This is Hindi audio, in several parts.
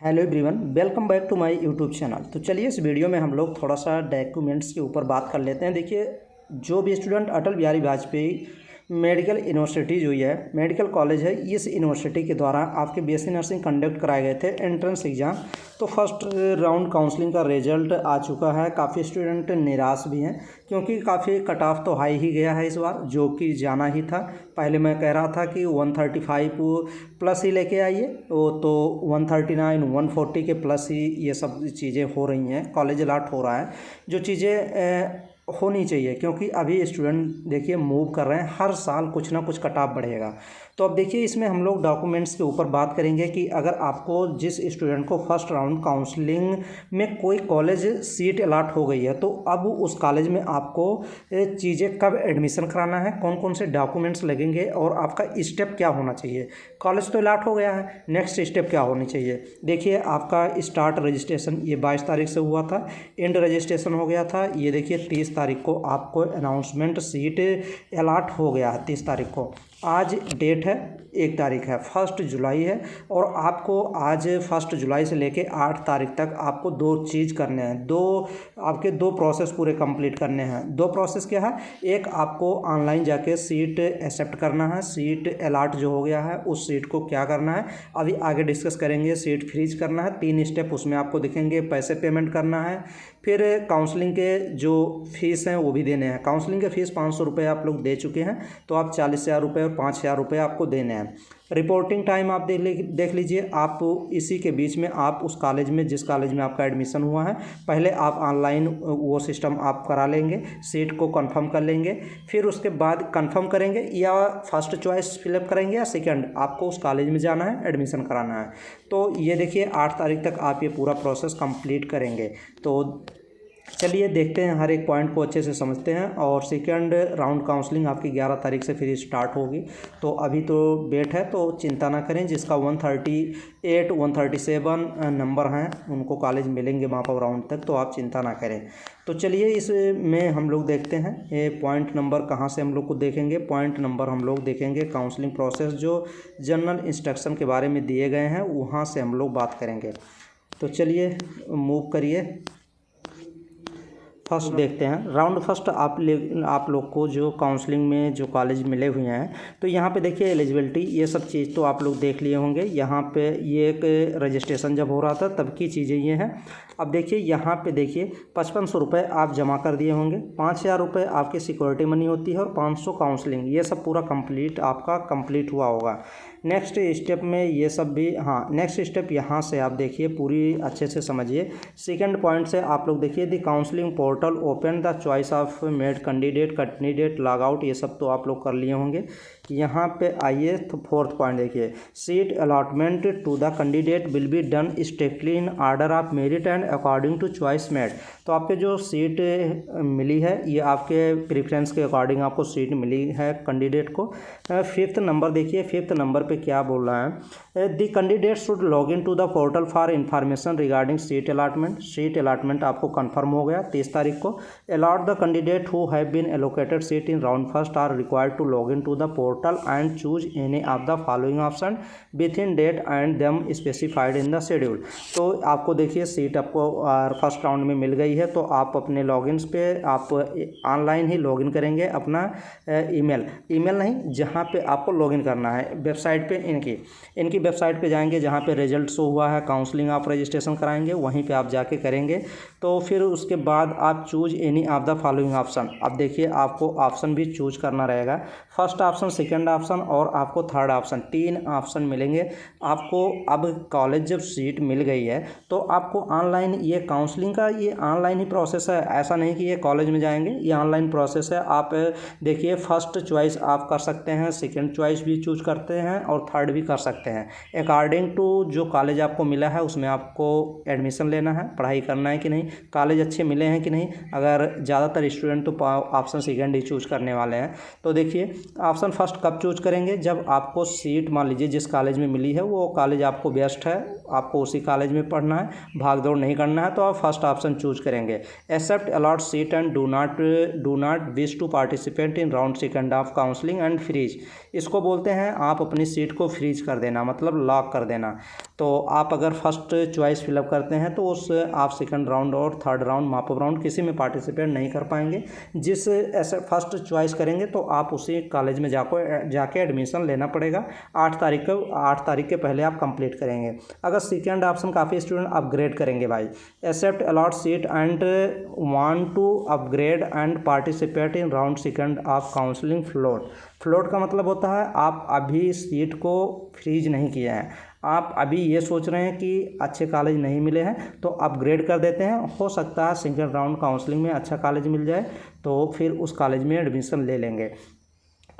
Hello everyone, welcome back to my YouTube channel. तो चलिए इस वीडियो में हम लोग थोड़ा सा डॉक्यूमेंट्स के ऊपर बात कर लेते हैं। देखिए, जो भी student Atal Bihari Vajpayee medical university जो है मेडिकल कॉलेज है, इस यूनिवर्सिटी के द्वारा आपके बीएससी नर्सिंग कंडक्ट कराए गए थे एंट्रेंस एग्ज़ाम। तो फर्स्ट राउंड काउंसलिंग का रिजल्ट आ चुका है। काफ़ी स्टूडेंट निराश भी हैं क्योंकि काफ़ी कट ऑफ तो हाई ही गया है इस बार, जो कि जाना ही था। पहले मैं कह रहा था कि 135 प्लस ही लेके आइए, वो तो 139 140 के प्लस ही ये सब चीज़ें हो रही हैं। कॉलेज अलॉट हो रहा है, जो चीज़ें होनी चाहिए, क्योंकि अभी स्टूडेंट देखिए मूव कर रहे हैं, हर साल कुछ ना कुछ कट ऑफ बढ़ेगा। तो अब देखिए, इसमें हम लोग डॉक्यूमेंट्स के ऊपर बात करेंगे कि अगर आपको जिस स्टूडेंट को फर्स्ट राउंड काउंसलिंग में कोई कॉलेज सीट अलॉट हो गई है, तो अब उस कॉलेज में आपको चीज़ें कब एडमिशन कराना है, कौन कौन से डॉक्यूमेंट्स लगेंगे और आपका स्टेप क्या होना चाहिए। कॉलेज तो अलॉट हो गया है, नेक्स्ट स्टेप क्या होनी चाहिए। देखिए, आपका स्टार्ट रजिस्ट्रेशन ये 22 तारीख से हुआ था, एंड रजिस्ट्रेशन हो गया था ये देखिए 30 तारीख को आपको अनाउंसमेंट सीट अलॉट हो गया है। 30 तारीख को आज डेट है, 1 तारीख है, 1 जुलाई है, और आपको आज 1 जुलाई से लेके 8 तारीख तक आपको दो चीज़ करने हैं। आपके दो प्रोसेस पूरे कंप्लीट करने हैं। दो प्रोसेस क्या है, एक आपको ऑनलाइन जाके सीट एक्सेप्ट करना है। सीट अलॉट जो हो गया है उस सीट को क्या करना है अभी आगे डिस्कस करेंगे। सीट फ्रीज करना है, 3 स्टेप उसमें आपको दिखेंगे। पैसे पेमेंट करना है, फिर काउंसलिंग के जो फीस हैं वो भी देने हैं। काउंसलिंग के फ़ीस 500 रुपये आप लोग दे चुके हैं, तो आप 40,000 रुपये और 5,000 रुपये आपको देने हैं। रिपोर्टिंग टाइम आप देख लीजिए। आप इसी के बीच में आप उस कॉलेज में, जिस कॉलेज में आपका एडमिशन हुआ है, पहले आप ऑनलाइन वो सिस्टम आप करा लेंगे, सीट को कंफर्म कर लेंगे। फिर उसके बाद कंफर्म करेंगे या फर्स्ट चॉइस फिलअप करेंगे या सेकंड, आपको उस कॉलेज में जाना है, एडमिशन कराना है। तो ये देखिए 8 तारीख तक आप ये पूरा प्रोसेस कंप्लीट करेंगे। तो चलिए देखते हैं, हर एक पॉइंट को अच्छे से समझते हैं। और सेकंड राउंड काउंसलिंग आपकी 11 तारीख से फिर स्टार्ट होगी। तो अभी तो डेट है, तो चिंता ना करें। जिसका 138 137 नंबर हैं उनको कॉलेज मिलेंगे वहाँ पर राउंड तक, तो आप चिंता ना करें। तो चलिए इसमें हम लोग देखते हैं ये पॉइंट नंबर कहाँ से हम लोग को देखेंगे। पॉइंट नंबर हम लोग देखेंगे काउंसलिंग प्रोसेस, जो जनरल इंस्ट्रक्शन के बारे में दिए गए हैं वहाँ से हम लोग बात करेंगे। तो चलिए मूव करिए, फर्स्ट देखते हैं। राउंड फर्स्ट आप लोग को जो काउंसलिंग में जो कॉलेज मिले हुए हैं, तो यहाँ पे देखिए एलिजिबिलिटी ये सब चीज़ तो आप लोग देख लिए होंगे। यहाँ पे ये एक रजिस्ट्रेशन जब हो रहा था तब की चीज़ें ये हैं। अब देखिए यहाँ पे देखिए 5500 रुपये आप जमा कर दिए होंगे, 5,000 रुपये आपकी सिक्योरिटी मनी होती है और 500 काउंसलिंग, ये सब पूरा आपका कंप्लीट हुआ होगा। नेक्स्ट स्टेप में ये सब भी, हाँ नेक्स्ट स्टेप यहाँ से आप देखिए पूरी अच्छे से समझिए। सेकंड पॉइंट से आप लोग देखिए the counselling portal open the choice of made candidate log out, ये सब तो आप लोग कर लिए होंगे। यहाँ पे आइए तो फोर्थ पॉइंट देखिए, seat allotment to the candidate will be done strictly in order of merit and according to choice made. तो आपके जो सीट मिली है ये आपके प्रेफरेंस के अकॉर्डिंग आपको सीट मिली है कैंडिडेट को। 5th नंबर देखिए, 5th नंबर पे क्या बोल रहा है, the candidate should log in to the portal for information regarding seat allotment. Seat allotment आपको कंफर्म हो गया 30 तारीख को। Allot the candidate who have been allocated seat in round first are required to log in to the portal and choose any of the following option with in date and them specified in the schedule. तो आपको देखिए सीट आपको फर्स्ट राउंड में मिल गई है, तो आप अपने लॉगिन्स पे आप ऑनलाइन ही लॉगिन करेंगे अपना ईमेल नहीं, जहाँ पे आपको लॉगिन करना है वेबसाइट पे, इनकी वेबसाइट पे जाएंगे जहाँ पे रिजल्ट शो हुआ है, काउंसलिंग आप रजिस्ट्रेशन कराएंगे, वहीं पे आप जाके करेंगे। तो फिर उसके बाद आप choose any of the following option. अब देखिए आपको ऑप्शन भी चूज करना रहेगा, फर्स्ट ऑप्शन, सेकंड ऑप्शन और आपको थर्ड ऑप्शन, 3 ऑप्शन मिलेंगे आपको। अब कॉलेज जब सीट मिल गई है तो आपको ऑनलाइन ये काउंसलिंग का ये ऑनलाइन ही प्रोसेस है, ऐसा नहीं कि ये कॉलेज में जाएंगे, ये ऑनलाइन प्रोसेस है। आप देखिए फर्स्ट चॉइस आप कर सकते हैं, सेकंड चॉइस भी चूज करते हैं और थर्ड भी कर सकते हैं। अकॉर्डिंग टू जो कॉलेज आपको मिला है उसमें आपको एडमिशन लेना है, पढ़ाई करना है कि नहीं, कॉलेज अच्छे मिले हैं कि नहीं। अगर ज़्यादातर स्टूडेंट तो ऑप्शन सेकंड ही चूज करने वाले हैं। तो देखिए ऑप्शन फर्स्ट कब चूज करेंगे, जब आपको सीट मान लीजिए जिस कॉलेज में मिली है वो कॉलेज आपको बेस्ट है, आपको उसी कॉलेज में पढ़ना है, भाग दौड़ नहीं करना है, तो आप फर्स्ट ऑप्शन चूज करेंगे। Accept allot seat and do not wish to participate in round second of counselling and freeze. इसको बोलते हैं आप अपनी सीट को फ्रीज कर देना, मतलब लॉक कर देना। तो आप अगर फर्स्ट चॉइस फिलअप करते हैं तो उस आप सेकंड राउंड और थर्ड राउंड मॉपअप राउंड किसी में पार्टिसिपेट नहीं कर पाएंगे। जिस ऐसे फर्स्ट चॉइस करेंगे तो आप उसी कॉलेज में जाके एडमिशन लेना पड़ेगा। 8 तारीख के पहले आप कंप्लीट करेंगे। अगर सेकंड ऑप्शन काफ़ी स्टूडेंट अपग्रेड करेंगे भाई, accept allot seat and want to upgrade and participate in round second of counselling float. Float का मतलब होता है आप अभी सीट को फ्रीज नहीं किया है, आप अभी ये सोच रहे हैं कि अच्छे कॉलेज नहीं मिले हैं तो अपग्रेड कर देते हैं। हो सकता है सेकंड राउंड काउंसलिंग में अच्छा कॉलेज मिल जाए तो फिर उस कॉलेज में एडमिशन ले लेंगे,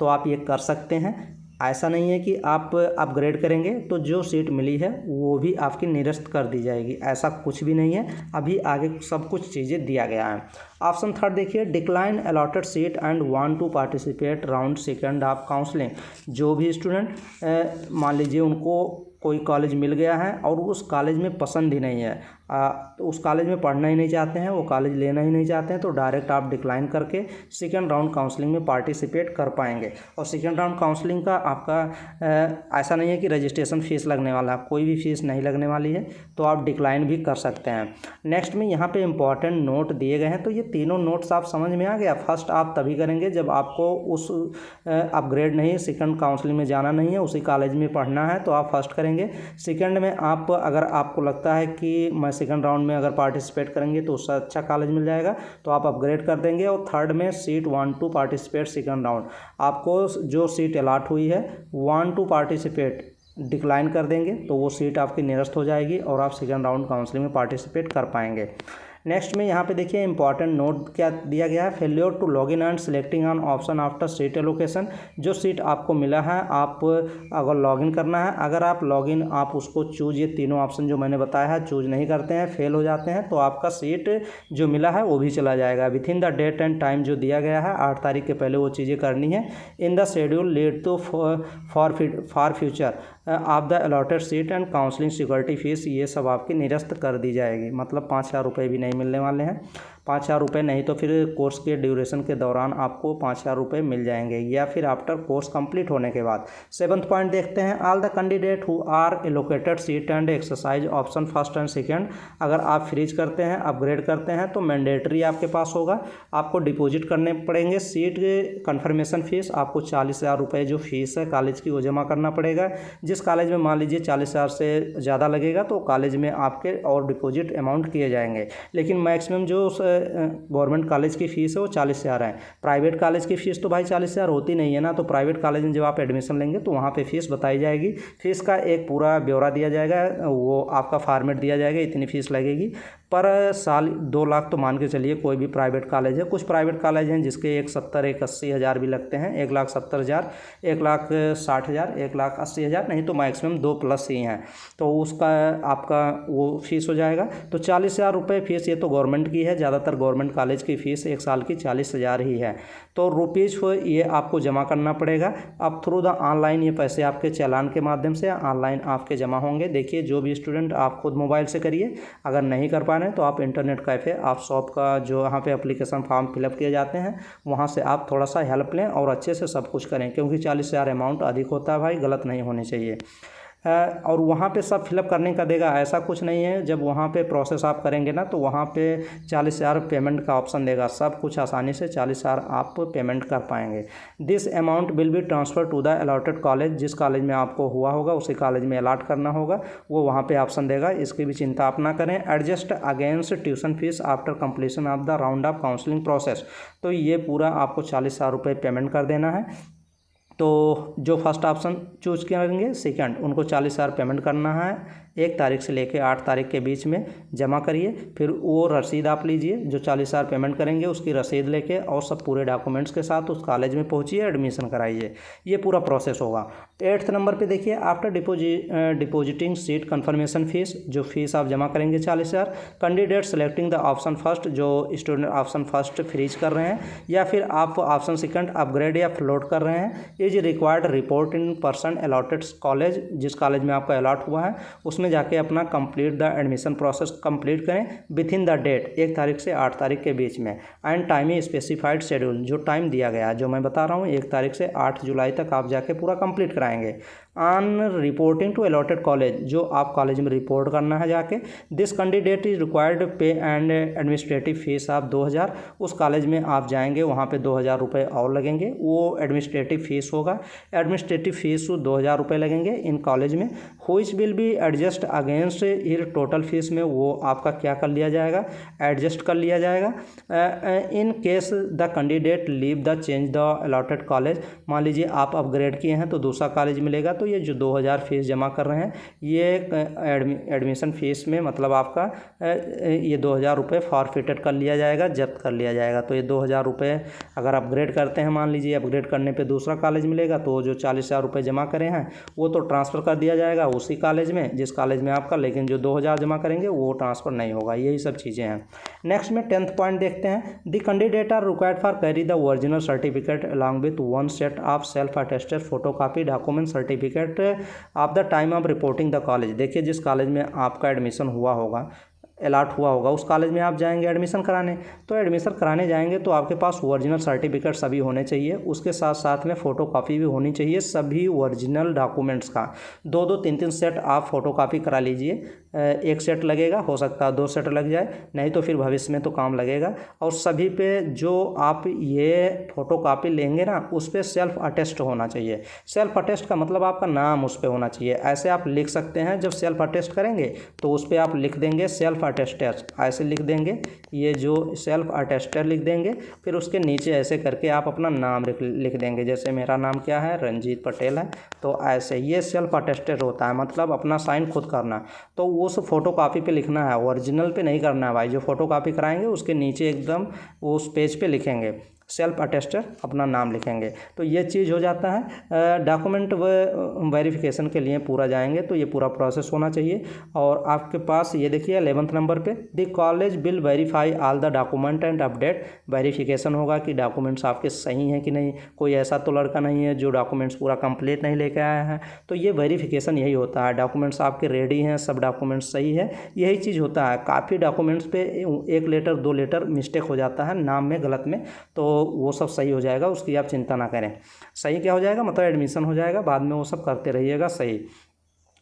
तो आप ये कर सकते हैं। ऐसा नहीं है कि आप अपग्रेड करेंगे तो जो सीट मिली है वो भी आपकी निरस्त कर दी जाएगी, ऐसा कुछ भी नहीं है। अभी आगे सब कुछ चीज़ें दिया गया है। ऑप्शन थर्ड देखिए, decline allotted seat and want to participate round second of counselling. जो भी स्टूडेंट मान लीजिए उनको कोई कॉलेज मिल गया है और उस कॉलेज में पसंद ही नहीं है, तो उस कॉलेज में पढ़ना ही नहीं चाहते हैं, वो कॉलेज लेना ही नहीं चाहते हैं, तो डायरेक्ट आप डिक्लाइन करके सेकंड राउंड काउंसलिंग में पार्टिसिपेट कर पाएंगे। और सेकंड राउंड काउंसलिंग का आपका ऐसा नहीं है कि रजिस्ट्रेशन फ़ीस लगने वाला है, कोई भी फीस नहीं लगने वाली है, तो आप डिक्लाइन भी कर सकते हैं। नेक्स्ट में यहाँ पे इंपॉर्टेंट नोट दिए गए हैं, तो ये तीनों नोट्स आप समझ में आ गया। फर्स्ट आप तभी करेंगे जब आपको उस अपग्रेड नहीं, सेकंड काउंसलिंग में जाना नहीं है, उसी कॉलेज में पढ़ना है तो आप फर्स्ट करेंगे। सेकंड में आप अगर आपको लगता है कि मैं सेकंड राउंड में अगर पार्टिसिपेट करेंगे तो उससे अच्छा कॉलेज मिल जाएगा तो आप अपग्रेड कर देंगे। और थर्ड में seat want to participate second round, आपको जो सीट अलॉट हुई है वांट टू पार्टिसिपेट डिक्लाइन कर देंगे तो वो सीट आपकी निरस्त हो जाएगी और आप सेकंड राउंड काउंसलिंग में पार्टिसिपेट कर पाएंगे। नेक्स्ट में यहाँ पे देखिए इंपॉर्टेंट नोट क्या दिया गया है, failure to login and selecting on option after seat allocation. जो सीट आपको मिला है आप अगर लॉगिन करना है, अगर आप लॉगिन आप उसको चूज, ये तीनों ऑप्शन जो मैंने बताया है चूज नहीं करते हैं, फेल हो जाते हैं, तो आपका सीट जो मिला है वो भी चला जाएगा। With in the date and time जो दिया गया है 8 तारीख के पहले वो चीज़ें करनी है। In the schedule lead to for future आप the allotted seat and counselling security fees, ये सब आपकी निरस्त कर दी जाएगी। मतलब 5,000 रुपये भी नहीं मिलने वाले हैं। 5,000 रुपये नहीं तो फिर कोर्स के ड्यूरेशन के दौरान आपको 5,000 रुपये मिल जाएंगे या फिर आफ्टर कोर्स कंप्लीट होने के बाद। 7th पॉइंट देखते हैं, all the candidate who are allocated seat and exercise option first and second. अगर आप फ्रीज करते हैं, अपग्रेड करते हैं तो मैंडेटरी आपके पास होगा, आपको डिपॉजिट करने पड़ेंगे। सीट कन्फर्मेशन फीस आपको 40,000 रुपये जो फीस है कॉलेज की वो जमा करना पड़ेगा। जिस कॉलेज में मान लीजिए 40,000 से ज़्यादा लगेगा तो कॉलेज में आपके और डिपॉजिट अमाउंट किए जाएंगे, लेकिन मैक्सिमम जो गवर्नमेंट कॉलेज की फ़ीस है वो 40,000 है। प्राइवेट कॉलेज की फ़ीस तो भाई 40,000 होती नहीं है ना, तो प्राइवेट कॉलेज में जब आप एडमिशन लेंगे तो वहाँ पे फ़ीस बताई जाएगी। फ़ीस का एक पूरा ब्यौरा दिया जाएगा, वो आपका फॉर्मेट दिया जाएगा, इतनी फ़ीस लगेगी पर साल। 2 लाख तो मान के चलिए कोई भी प्राइवेट कॉलेज है। कुछ प्राइवेट कॉलेज हैं जिसके 1,70,000-1,80,000 भी लगते हैं, 1,70,000, 1,60,000, 1,80,000, नहीं तो मैक्सिमम 2+ ही हैं, तो उसका आपका वो फीस हो जाएगा। तो 40,000 रुपये फीस ये तो गवर्नमेंट की है, ज़्यादातर गवर्नमेंट कॉलेज की फ़ीस 1 साल की 40,000 ही है। तो रुपीज़ ये आपको जमा करना पड़ेगा। अब थ्रू द ऑनलाइन ये पैसे आपके चालान के माध्यम से ऑनलाइन आपके जमा होंगे। देखिए जो भी स्टूडेंट आप खुद मोबाइल से करिए, अगर नहीं कर पा रहे हैं तो आप इंटरनेट कैफ़े, आप शॉप का जो यहाँ पे एप्लीकेशन फॉर्म फिलअप किए जाते हैं वहाँ से आप थोड़ा सा हेल्प लें और अच्छे से सब कुछ करें, क्योंकि 40,000 अमाउंट अधिक होता है भाई, गलत नहीं होनी चाहिए। और वहाँ पे सब फिलअप करने का देगा, ऐसा कुछ नहीं है। जब वहाँ पे प्रोसेस आप करेंगे ना तो वहाँ पे 40,000 पेमेंट का ऑप्शन देगा, सब कुछ आसानी से 40,000 आप पेमेंट कर पाएंगे। This amount will be transfer to the allotted college, जिस कॉलेज में आपको हुआ होगा उसी कॉलेज में अलॉट करना होगा, वो वहाँ पे ऑप्शन देगा, इसकी भी चिंता आप ना करें। Adjust against tuition fees after completion of the round of counselling process, तो ये पूरा आपको 40,000 रुपये पेमेंट कर देना है। तो जो फर्स्ट ऑप्शन चूज करेंगे सेकंड, उनको 40,000 पेमेंट करना है। 1 तारीख से लेकर 8 तारीख के बीच में जमा करिए, फिर वो रसीद आप लीजिए, जो 40,000 पेमेंट करेंगे उसकी रसीद लेके और सब पूरे डॉक्यूमेंट्स के साथ उस कॉलेज में पहुंचिए, एडमिशन कराइए। ये पूरा प्रोसेस होगा। 8th नंबर पे देखिए, after depositing seat confirmation fees, जो फीस आप जमा करेंगे 40,000, candidate selecting the option first, जो स्टूडेंट ऑप्शन फर्स्ट फ्रीज कर रहे हैं या फिर आप ऑप्शन सेकंड अपग्रेड या फ्लोट कर रहे हैं, is required report in person allotted college, जिस कॉलेज में आपका अलॉट हुआ है उसमें जाके अपना complete the admission process complete करें विथ इन द डेट, 1 तारीख से 8 तारीख के बीच में। एंड टाइम स्पेसिफाइड शेड्यूल, जो टाइम दिया गया है जो मैं बता रहा हूँ, 1 तारीख से 8 जुलाई तक आप जाके पूरा कंप्लीट कराएंगे। On reporting to allotted college, जो आप कॉलेज में रिपोर्ट करना है जाके, this candidate is required pay and administrative fees आप 2000, उस कॉलेज में आप जाएंगे वहाँ पे 2000 रुपये और लगेंगे, वो एडमिनिस्ट्रेटिव फीस होगा, एडमिनिस्ट्रेटिव फीस 2000 रुपये लगेंगे इन कॉलेज में। Which will be adjust against year total fees में वो आपका क्या कर लिया जाएगा, एडजस्ट कर लिया जाएगा। In case the candidate leave the change the allotted college, मान लीजिए आप अपग्रेड किए हैं तो दूसरा कॉलेज मिलेगा, तो ये जो 2000 फीस जमा कर रहे हैं ये एडमिशन फ़ीस में मतलब आपका ये 2000 रुपये फॉरफिटेड कर लिया जाएगा, जब्त कर लिया जाएगा। तो ये 2000 रुपये अगर अपग्रेड करते हैं, मान लीजिए अपग्रेड करने पे दूसरा कॉलेज मिलेगा, तो जो 40,000 रुपये जमा करे हैं वो तो ट्रांसफ़र कर दिया जाएगा उसी कॉलेज में जिस कॉलेज में आपका, लेकिन जो 2000 जमा करेंगे वो ट्रांसफ़र नहीं होगा। यही सब चीज़ें हैं। नेक्स्ट में 10th पॉइंट देखते हैं। The candidate are required for carry the original certificate along with one set of self attested photocopy document certificate of the time of reporting the college. देखिए जिस कॉलेज में आपका एडमिशन हुआ होगा, अलॉट हुआ होगा, उस कॉलेज में आप जाएंगे एडमिशन कराने, तो एडमिशन कराने जाएंगे तो आपके पास ओरिजिनल सर्टिफिकेट सभी होने चाहिए, उसके साथ साथ में फ़ोटोकॉपी भी होनी चाहिए सभी ओरिजिनल डॉक्यूमेंट्स का। 2-2 3-3 सेट आप फ़ोटोकॉपी करा लीजिए। एक सेट लगेगा, हो सकता है 2 सेट लग जाए, नहीं तो फिर भविष्य में तो काम लगेगा। और सभी पे जो आप ये फ़ोटोकॉपी लेंगे ना, उस पर सेल्फ अटेस्ट होना चाहिए। सेल्फ अटेस्ट का मतलब आपका नाम उस पर होना चाहिए। ऐसे आप लिख सकते हैं, जब सेल्फ अटेस्ट करेंगे तो उस पर आप लिख देंगे सेल्फ अटेस्टेड, ऐसे लिख देंगे, ये जो सेल्फ अटेस्टेड लिख देंगे, फिर उसके नीचे ऐसे करके आप अपना नाम लिख देंगे। जैसे मेरा नाम क्या है, रंजीत पटेल है, तो ऐसे ये सेल्फ अटेस्टेड होता है, मतलब अपना साइन खुद करना। तो उस फोटोकॉपी पे लिखना है, ओरिजिनल पे नहीं करना है भाई। जो फोटोकॉपी कराएंगे उसके नीचे एकदम उस पेज पे लिखेंगे सेल्फ अटेस्टेड, अपना नाम लिखेंगे। तो ये चीज़ हो जाता है। डॉक्यूमेंट वेरिफिकेशन के लिए पूरा जाएंगे तो ये पूरा प्रोसेस होना चाहिए। और आपके पास ये देखिए 11th नंबर पे, the college will verify all the document and update. Verification होगा कि डॉक्यूमेंट्स आपके सही हैं कि नहीं, कोई ऐसा तो लड़का नहीं है जो डॉक्यूमेंट्स पूरा कंप्लीट नहीं लेके आया है। तो ये वेरिफिकेशन यही होता है, डॉक्यूमेंट्स आपके रेडी हैं, सब डॉक्यूमेंट्स सही है, यही चीज़ होता है। काफ़ी डॉक्यूमेंट्स पे 1 लेटर 2 लेटर मिस्टेक हो जाता है नाम में, गलत में, तो वो सब सही हो जाएगा, उसकी आप चिंता ना करें। सही क्या हो जाएगा, मतलब एडमिशन हो जाएगा, बाद में वो सब करते रहिएगा सही।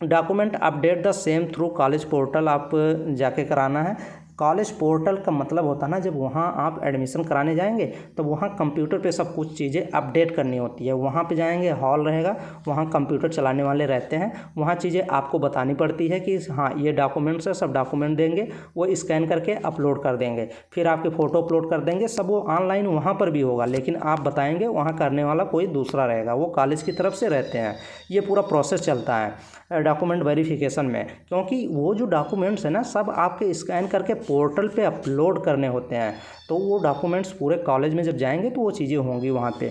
Document update the same through college portal, आप जाके कराना है। कॉलेज पोर्टल का मतलब होता है ना, जब वहाँ आप एडमिशन कराने जाएंगे तो वहाँ कंप्यूटर पे सब कुछ चीज़ें अपडेट करनी होती है। वहाँ पे जाएंगे, हॉल रहेगा, वहाँ कंप्यूटर चलाने वाले रहते हैं, वहाँ चीज़ें आपको बतानी पड़ती है कि हाँ ये डॉक्यूमेंट्स है, सब डॉक्यूमेंट देंगे, वो स्कैन करके अपलोड कर देंगे, फिर आपके फ़ोटो अपलोड कर देंगे, सब वो ऑनलाइन वहाँ पर भी होगा, लेकिन आप बताएँगे वहाँ करने वाला कोई दूसरा रहेगा, वो कॉलेज की तरफ से रहते हैं। ये पूरा प्रोसेस चलता है डॉक्यूमेंट वेरिफिकेशन में, क्योंकि वो जो डॉक्यूमेंट्स है ना सब आपके स्कैन करके पोर्टल पे अपलोड करने होते हैं। तो वो डॉक्यूमेंट्स पूरे कॉलेज में जब जाएंगे तो वो चीज़ें होंगी वहाँ पे।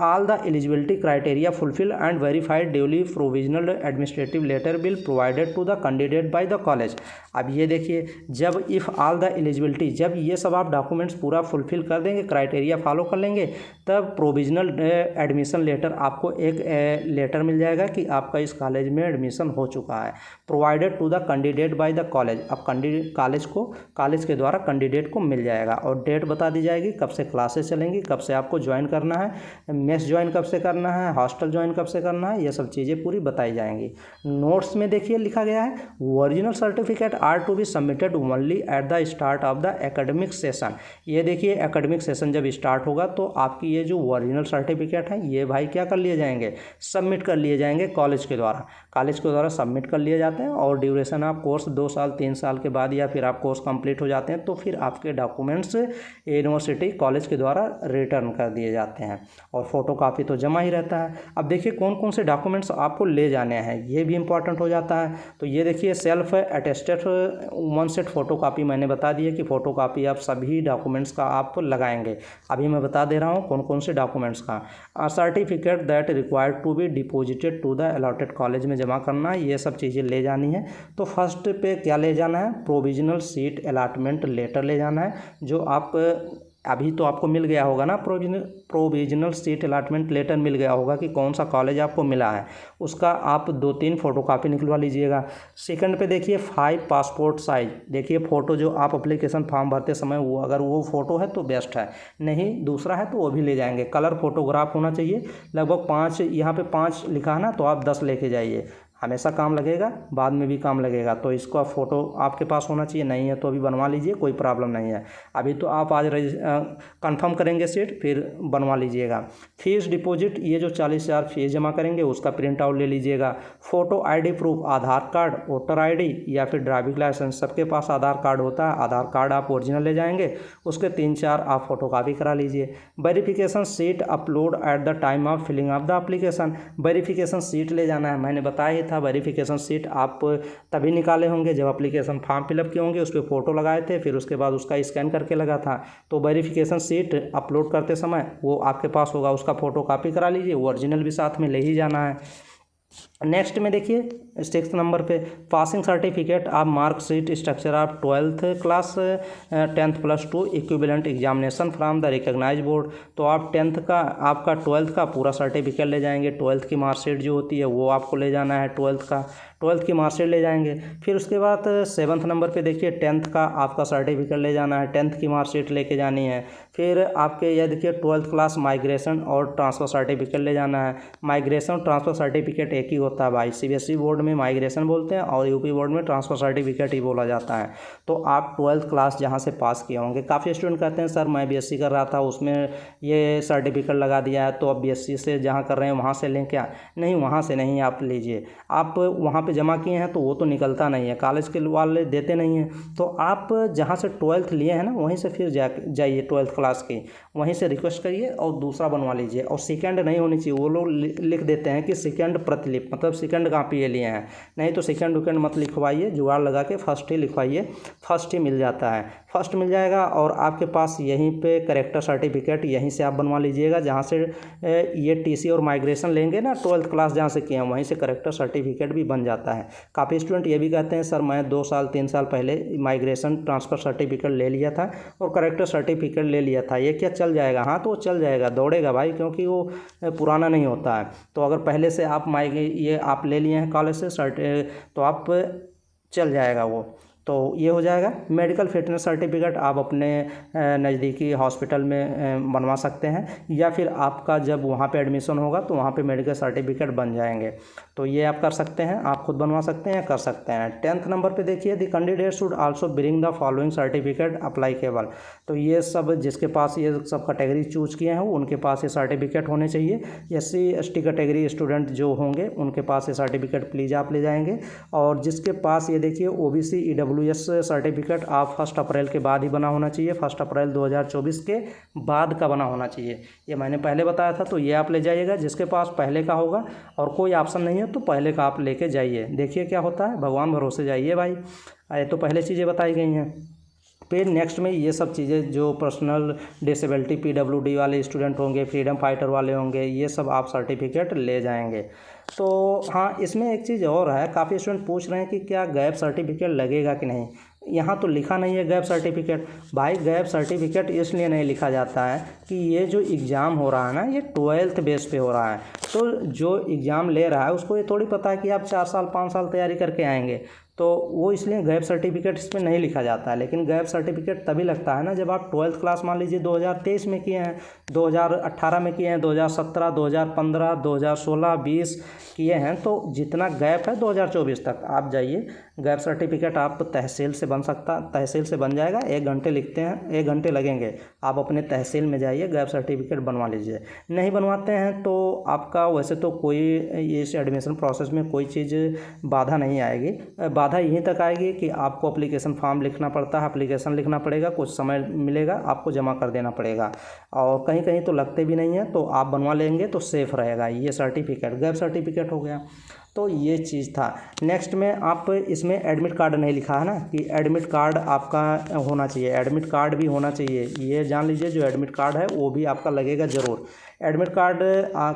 All the eligibility criteria fulfil and verified duly provisional administrative letter will provided to the candidate by the college. अब ये देखिए, जब इफ़ ऑल द एलिजिबिलिटी, जब ये सब आप डॉक्यूमेंट्स पूरा फुलफिल कर देंगे, क्राइटेरिया फॉलो कर लेंगे, तब प्रोविजनल एडमिशन लेटर, आपको एक लेटर मिल जाएगा कि आपका इस कॉलेज में एडमिशन हो चुका है, provided to the candidate by the college. अब कॉलेज के द्वारा कैंडिडेट को मिल जाएगा, और डेट बता दी जाएगी कब से क्लासेस चलेंगी, कब से आपको ज्वाइन करना है, मेस ज्वाइन कब से करना है, हॉस्टल ज्वाइन कब से करना है, ये सब चीज़ें पूरी बताई जाएंगी। नोट्स में देखिए लिखा गया है, original certificate are to be submitted only at the start of the academic session. ये देखिए एकेडमिक सेशन जब स्टार्ट होगा तो आपकी ये जो ओरिजिनल सर्टिफिकेट है ये भाई क्या कर लिए जाएंगे, सबमिट कर लिए जाएंगे कॉलेज के द्वारा सबमिट कर लिए जाते हैं। और ड्यूरेशन ऑफ कोर्स 2 साल 3 साल के बाद, या फिर आप कोर्स कंप्लीट हो जाते हैं तो फिर आपके डॉक्यूमेंट्स यूनिवर्सिटी कॉलेज के द्वारा रिटर्न कर दिए जाते हैं, और फोटोकॉपी तो जमा ही रहता है। अब देखिए कौन कौन से डॉक्यूमेंट्स आपको ले जाने हैं, ये भी इंपॉर्टेंट हो जाता है। तो ये देखिए सेल्फ अटेस्टेड 1 सेट फोटोकॉपी, मैंने बता दिया कि फ़ोटोकॉपी आप सभी डॉक्यूमेंट्स का आप लगाएंगे। अभी मैं बता दे रहा हूँ कौन कौन से डॉक्यूमेंट्स का। Certificate that required to be deposited to the allotted college में जमा करना, ये सब चीज़ें ले जानी है। तो फर्स्ट पे क्या ले जाना है, प्रोविजनल सीट अलॉटमेंट लेटर ले जाना है, जो आप अभी तो आपको मिल गया होगा ना, प्रोविजनल सीट अलॉटमेंट लेटर मिल गया होगा कि कौन सा कॉलेज आपको मिला है, उसका आप 2-3 फ़ोटोकॉपी निकलवा लीजिएगा। सेकंड पे देखिए 5 पासपोर्ट साइज़, देखिए फ़ोटो जो आप एप्लीकेशन फॉर्म भरते समय वो अगर वो फ़ोटो है तो बेस्ट है, नहीं दूसरा है तो वो भी ले जाएंगे। कलर फोटोग्राफ होना चाहिए, लगभग 5, यहाँ पे 5 लिखा है ना, तो आप 10 लेके जाइए, हमेशा काम लगेगा, बाद में भी काम लगेगा। तो इसका फ़ोटो आपके पास होना चाहिए, नहीं है तो अभी बनवा लीजिए, कोई प्रॉब्लम नहीं है। अभी तो आप आज कंफर्म करेंगे सीट, फिर बनवा लीजिएगा। फीस डिपॉजिट, ये जो 40,000 फीस जमा करेंगे उसका प्रिंट आउट ले लीजिएगा। फ़ोटो आईडी प्रूफ, आधार कार्ड, वोटर आईडी या फिर ड्राइविंग लाइसेंस, सबके पास आधार कार्ड होता है, आधार कार्ड आप ओरिजिनल ले जाएंगे, उसके 3-4 आप फ़ोटोकॉपी करा लीजिए। Verification seat upload at the time of filling of the application, verification seat ले जाना है, मैंने बताया था। वेरिफिकेशन सीट आप तभी निकाले होंगे जब एप्लीकेशन फॉर्म फिलअप किए होंगे, उस पर फ़ोटो लगाए थे, फिर उसके बाद उसका स्कैन करके लगा था। तो वेरिफिकेशन सीट अपलोड करते समय वो आपके पास होगा, उसका फ़ोटो कॉपी करा लीजिए, ओरिजिनल भी साथ में ले ही जाना है। नेक्स्ट में देखिए 6 नंबर पे पासिंग सर्टिफिकेट आप मार्कशीट स्ट्रक्चर आप 12th class 10th +2 equivalent examination from the recognised board. तो आप 10th का, आपका 12th का पूरा सर्टिफिकेट ले जाएंगे, 12th की मार्कशीट जो होती है वो आपको ले जाना है, 12th की मार्कशीट ले जाएंगे। फिर उसके बाद 7th नंबर पे देखिए 10th का आपका सर्टिफिकेट ले जाना है, 10th की मार्कशीट लेके जानी है। फिर आपके यह देखिए 12th क्लास माइग्रेशन और ट्रांसफ़र सर्टिफिकेट ले जाना है। माइग्रेशन और ट्रांसफ़र सर्टिफिकेट एक ही होता है भाई, CBSE बोर्ड में माइग्रेशन बोलते हैं और यूपी बोर्ड में ट्रांसफ़र सर्टिफिकेट ही बोला जाता है। तो आप 12th क्लास जहाँ से पास किए होंगे, काफ़ी स्टूडेंट कहते हैं सर मैं BSc कर रहा था उसमें ये सर्टिफिकेट लगा दिया है, तो अब BSc से जहाँ कर रहे हैं वहाँ से लें क्या? नहीं, वहाँ से नहीं आप लीजिए, आप वहाँ पे जमा किए हैं तो वो तो निकलता नहीं है, कॉलेज के वाले देते नहीं हैं। तो आप जहाँ से 12th लिए हैं ना वहीं से फिर जाइए 12th क्लास की, वहीं से रिक्वेस्ट करिए और दूसरा बनवा लीजिए। और सेकंड नहीं होनी चाहिए, वो लोग लिख देते हैं कि सेकंड प्रतिलिपि, मतलब सेकंड कॉपी ये लिए हैं, नहीं तो सेकंड विकेंड मत लिखवाइए, जुगाड़ लगा के फर्स्ट ही लिखवाइए, फर्स्ट ही मिल जाता है, फर्स्ट मिल जाएगा। और आपके पास यहीं पे करेक्टर सर्टिफिकेट यहीं से आप बनवा लीजिएगा, जहाँ से ये TC और माइग्रेशन लेंगे ना 12th क्लास जहाँ से किए हैं वहीं से करेक्टर सर्टिफिकेट भी बन जाता है। काफ़ी स्टूडेंट ये भी कहते हैं सर मैं 2 साल 3 साल पहले माइग्रेशन ट्रांसफ़र सर्टिफिकेट ले लिया था और करेक्टर सर्टिफिकेट ले लिया था, ये क्या चल जाएगा? हाँ तो वो चल जाएगा, दौड़ेगा भाई, क्योंकि वो पुराना नहीं होता है। तो अगर पहले से आप ये आप ले लिए हैं कॉलेज से तो आप चल जाएगा वो, तो ये हो जाएगा। मेडिकल फिटनेस सर्टिफिकेट आप अपने नज़दीकी हॉस्पिटल में बनवा सकते हैं, या फिर आपका जब वहाँ पे एडमिशन होगा तो वहाँ पे मेडिकल सर्टिफिकेट बन जाएंगे, तो ये आप कर सकते हैं, आप खुद बनवा सकते हैं, कर सकते हैं। 10th नंबर पे देखिए the candidate should also bring the following certificate अप्लाइकेबल। तो ये सब जिसके पास ये सब कैटेगरी चूज किए हैं उनके पास ये सर्टिफिकेट होने चाहिए। SC ST कैटेगरी स्टूडेंट जो होंगे उनके पास ये सर्टिफिकेट प्लीज़ आप ले जाएंगे। और जिसके पास ये देखिए OBC EWS सर्टिफिकेट आप 1 अप्रैल के बाद ही बना होना चाहिए, 1 अप्रैल 2024 के बाद का बना होना चाहिए, ये मैंने पहले बताया था। तो ये आप ले जाइएगा, जिसके पास पहले का होगा और कोई ऑप्शन नहीं है तो पहले का आप लेके जाइए, देखिए क्या होता है, भगवान भरोसे जाइए भाई। ये तो पहले चीज़ें बताई गई हैं। फिर नेक्स्ट में ये सब चीज़ें जो पर्सनल डिसेबिलिटी PWD वाले स्टूडेंट होंगे, फ्रीडम फाइटर वाले होंगे, ये सब आप सर्टिफिकेट ले जाएंगे। तो हाँ, इसमें एक चीज़ और है, काफ़ी स्टूडेंट पूछ रहे हैं कि क्या गैप सर्टिफिकेट लगेगा कि नहीं। यहाँ तो लिखा नहीं है गैप सर्टिफिकेट, भाई गैप सर्टिफिकेट इसलिए नहीं लिखा जाता है कि ये जो एग्ज़ाम हो रहा है ना ये 12th बेस पे हो रहा है, तो जो एग्ज़ाम ले रहा है उसको ये थोड़ी पता है कि आप 4 साल 5 साल तैयारी करके आएंगे, तो वो इसलिए गैप सर्टिफिकेट इसमें नहीं लिखा जाता है। लेकिन गैप सर्टिफिकेट तभी लगता है ना जब आप 12th क्लास मान लीजिए 2023 में किए हैं, 2018 में किए हैं, 2017, 2015, 2016, 20 किए हैं, तो जितना गैप है 2024 तक आप जाइए, गैप सर्टिफिकेट आप तहसील से तहसील से बन जाएगा। 1 घंटे लिखते हैं, 1 घंटे लगेंगे, आप अपने तहसील में जाइए गैप सर्टिफिकेट बनवा लीजिए। नहीं बनवाते हैं तो आपका वैसे तो कोई इस एडमिशन प्रोसेस में कोई चीज़ बाधा नहीं आएगी, बाधा यहीं तक आएगी कि आपको एप्लीकेशन फॉर्म लिखना पड़ता है, एप्लीकेशन लिखना पड़ेगा, कुछ समय मिलेगा, आपको जमा कर देना पड़ेगा, और कहीं कहीं तो लगते भी नहीं है, तो आप बनवा लेंगे तो सेफ़ रहेगा। ये सर्टिफिकेट गैप सर्टिफिकेट हो गया। तो ये चीज़ था। नेक्स्ट में आप इसमें एडमिट कार्ड नहीं लिखा है ना कि एडमिट कार्ड आपका होना चाहिए, एडमिट कार्ड भी होना चाहिए, ये जान लीजिए। जो एडमिट कार्ड है वो भी आपका लगेगा ज़रूर। एडमिट कार्ड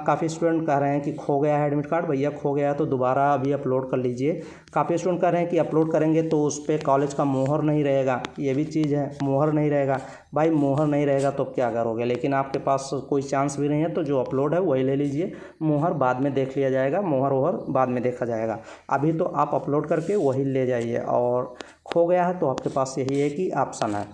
काफ़ी स्टूडेंट कह रहे हैं कि खो गया है एडमिट कार्ड। भैया खो गया है तो दोबारा अभी अपलोड कर लीजिए। काफ़ी स्टूडेंट कह रहे हैं कि अपलोड करेंगे तो उस पर कॉलेज का मोहर नहीं रहेगा, ये भी चीज़ है, मोहर नहीं रहेगा। भाई मोहर नहीं रहेगा तो क्या करोगे, लेकिन आपके पास कोई चांस भी नहीं है तो जो अपलोड है वही ले लीजिए। मोहर बाद में देख लिया जाएगा, मोहर वोहर बाद में देखा जाएगा। अभी तो आप अपलोड करके वही ले जाइए। और खो गया है तो आपके पास यही है कि ऑप्शन है।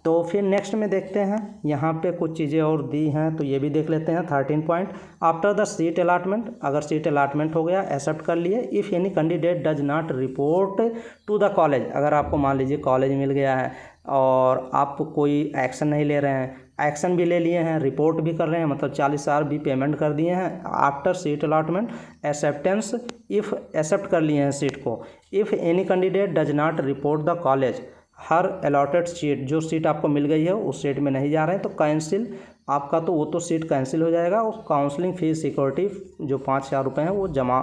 तो फिर नेक्स्ट में देखते हैं, यहाँ पे कुछ चीज़ें और दी हैं तो ये भी देख लेते हैं। 13 point, after the seat allotment, अगर सीट अलाटमेंट हो गया एक्सेप्ट कर लिए। If any candidate does not report to the college, अगर आपको मान लीजिए कॉलेज मिल गया है और आप कोई एक्शन नहीं ले रहे हैं, एक्शन भी ले लिए हैं, रिपोर्ट भी कर रहे हैं, मतलब 40,000 भी पेमेंट कर दिए हैं। After seat allotment acceptance, if accept कर लिए हैं सीट को। If any candidate does not report the college, हर अलॉटेड सीट, जो सीट आपको मिल गई है उस सीट में नहीं जा रहे हैं तो कैंसिल आपका, तो वो तो सीट कैंसिल हो जाएगा। और काउंसलिंग फीस सिक्योरिटी जो 5,000 रुपये हैं वो जमा,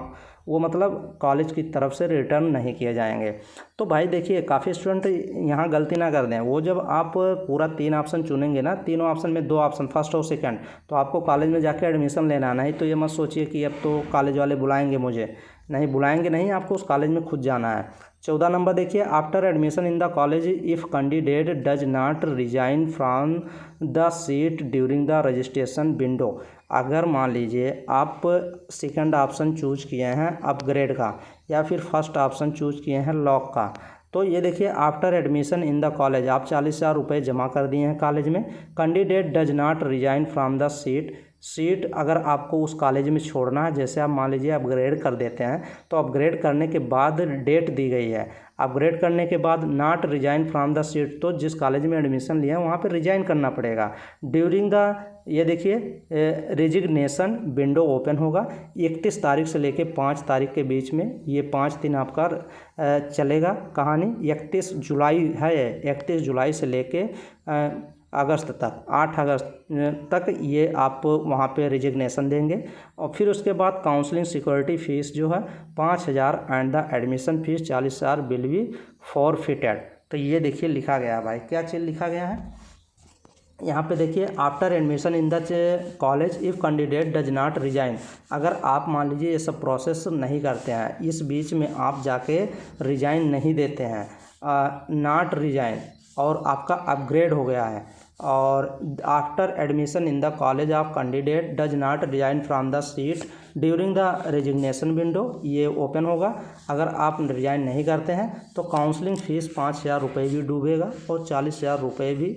वो मतलब कॉलेज की तरफ से रिटर्न नहीं किए जाएंगे। तो भाई देखिए काफ़ी स्टूडेंट यहाँ गलती ना कर दें। वो जब आप पूरा 3 ऑप्शन चुनेंगे ना, तीनों ऑप्शन में 2 ऑप्शन फर्स्ट और सेकंड, तो आपको कॉलेज में जाके एडमिशन लेना। नहीं तो ये मत सोचिए कि अब तो कॉलेज वाले बुलाएंगे मुझे, नहीं बुलाएंगे नहीं, आपको उस कॉलेज में खुद जाना है। 14 नंबर देखिए, after admission in the college if candidate does not resign from the seat during the registration window, अगर मान लीजिए आप सेकंड ऑप्शन चूज किए हैं अपग्रेड का या फिर फर्स्ट ऑप्शन चूज किए हैं लॉक का, तो ये देखिए after admission in the college आप 40,000 रुपये जमा कर दिए हैं कॉलेज में। Candidate does not resign from the seat अगर आपको उस कॉलेज में छोड़ना है, जैसे आप मान लीजिए अपग्रेड कर देते हैं, तो अपग्रेड करने के बाद डेट दी गई है, अपग्रेड करने के बाद not resign from the seat, तो जिस कॉलेज में एडमिशन लिया है वहाँ पे रिजाइन करना पड़ेगा। ड्यूरिंग द, ये देखिए रेजिग्नेशन विंडो ओपन होगा 31 तारीख से लेके 5 तारीख के बीच में, ये 5 दिन आपका चलेगा कहानी। 31 जुलाई है, 31 जुलाई से लेके अगस्त तक, 8 अगस्त तक ये आप वहाँ पे रिजिग्नेशन देंगे। और फिर उसके बाद काउंसलिंग सिक्योरिटी फ़ीस जो है 5,000 and the admission fees 40,000 will be forfeited. तो ये देखिए लिखा गया है भाई, क्या चीज़ लिखा गया है यहाँ पे देखिए, after admission in the college if candidate does not resign, अगर आप मान लीजिए ये सब प्रोसेस नहीं करते हैं, इस बीच में आप जाके रिजाइन नहीं देते हैं, नॉट रिजाइन और आपका अपग्रेड हो गया है, और after admission in the college of candidate does not resign from the seat during the resignation window, ये ओपन होगा। अगर आप रिजाइन नहीं करते हैं तो काउंसलिंग फ़ीस 5,000 रुपये भी डूबेगा और 40,000 रुपये भी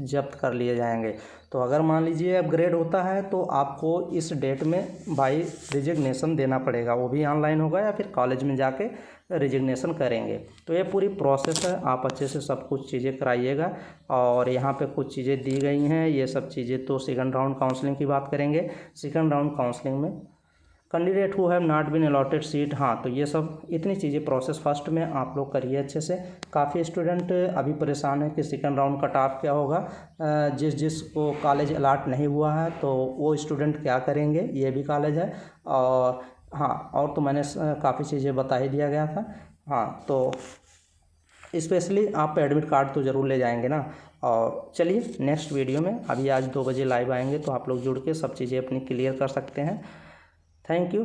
जब्त कर लिए जाएंगे। तो अगर मान लीजिए अपग्रेड होता है तो आपको इस डेट में भाई रिजिग्नेशन देना पड़ेगा, वो भी ऑनलाइन होगा या फिर कॉलेज में जाके रिजिग्नेशन करेंगे। तो ये पूरी प्रोसेस है, आप अच्छे से सब कुछ चीज़ें कराइएगा। और यहाँ पे कुछ चीज़ें दी गई हैं, ये सब चीज़ें तो सेकंड राउंड काउंसलिंग की बात करेंगे। सेकंड राउंड काउंसलिंग में candidate who have not been allotted seat, हाँ तो ये सब इतनी चीज़ें प्रोसेस फर्स्ट में आप लोग करिए अच्छे से। काफ़ी स्टूडेंट अभी परेशान है कि सेकंड राउंड कट ऑफ क्या होगा, जिस को कॉलेज अलाट नहीं हुआ है तो वो स्टूडेंट क्या करेंगे, ये भी कॉलेज है। और हाँ, और तो मैंने काफ़ी चीज़ें बता ही दिया गया था। हाँ तो स्पेशली आप एडमिट कार्ड तो ज़रूर ले जाएंगे ना। और चलिए नेक्स्ट वीडियो में, अभी आज 2 बजे लाइव आएंगे तो आप लोग जुड़ के सब चीज़ें अपनी क्लियर कर सकते हैं। Thank you.